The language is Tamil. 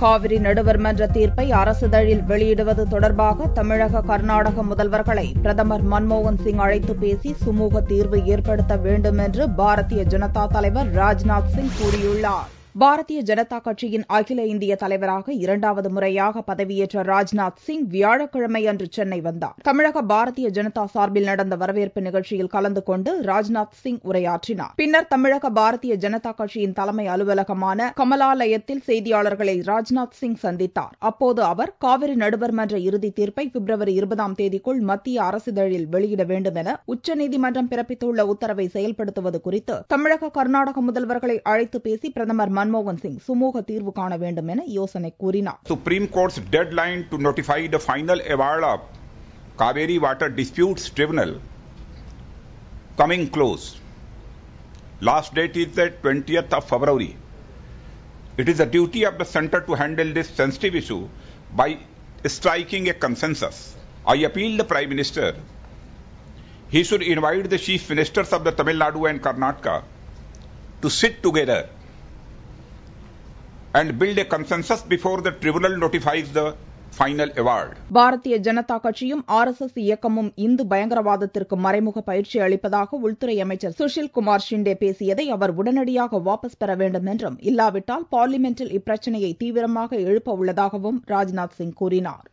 காவிரி நடுவர் மன்ற தீர்ப்பை அரசிதழில் வெளியிடுவது தொடர்பாக தமிழக கர்நாடக முதல்வர்களை பிரதமர் மன்மோகன் சிங் அழைத்து பேசி சுமூக தீர்வு ஏற்படுத்த வேண்டும் என்று பாரதிய ஜனதா தலைவர் ராஜ்நாத் சிங் கூறியுள்ளார். பாரதிய ஜனதா கட்சியின் அகில இந்திய தலைவராக இரண்டாவது முறையாக பதவியேற்ற ராஜ்நாத் சிங் வியாழக்கிழமை அன்று சென்னை வந்தார். தமிழக பாரதிய ஜனதா சார்பில் நடந்த வரவேற்பு நிகழ்ச்சியில் கலந்து கொண்டு ராஜ்நாத் சிங் உரையாற்றினார். பின்னர் தமிழக பாரதிய ஜனதா கட்சியின் தலைமை அலுவலகமான கமலாலயத்தில் செய்தியாளர்களை ராஜ்நாத் சிங் சந்தித்தார். அப்போது அவர் காவிரி நடுவர் மன்ற இறுதி தீர்ப்பை பிப்ரவரி 20ஆம் தேதிக்குள் மத்திய அரசிதழில் வெளியிட வேண்டும் என உச்சநீதிமன்றம் பிறப்பித்துள்ள உத்தரவை செயல்படுத்துவது குறித்து தமிழக கர்நாடக முதல்வர்களை அழைத்து பேசி பிரதமர் மன்மோகன் சிங் சுமூக தீர்வு காண வேண்டும் என யோசனை கூறினார். Supreme Court's deadline to notify the final award of Kaveri Water Disputes Tribunal coming close. Last date is the 20th of February. It is the duty of the centre to handle this sensitive issue by striking a consensus. I appeal the Prime Minister. He should invite the Chief Ministers of the Tamil Nadu and Karnataka to sit together and build a consensus before the tribunal notifies the final award. Bharatiya Janata கட்சியும் RSS இயக்கமும் இந்து பயங்கரவாதத்திற்கு மறைமுக பயிற்சி அளிப்பதாக உள்துறை அமைச்சர் சுஷில் குமார் ஷிண்டே பேசியதை அவர் உடனடியாக வாபஸ் பெற வேண்டும் என்றும், இல்லாவிட்டால் பார்லிமென்டில் இப்பிரச்சினையை தீவிரமாக எழுப்ப உள்ளதாகவும் ராஜ்நாத் சிங் கூறினார்.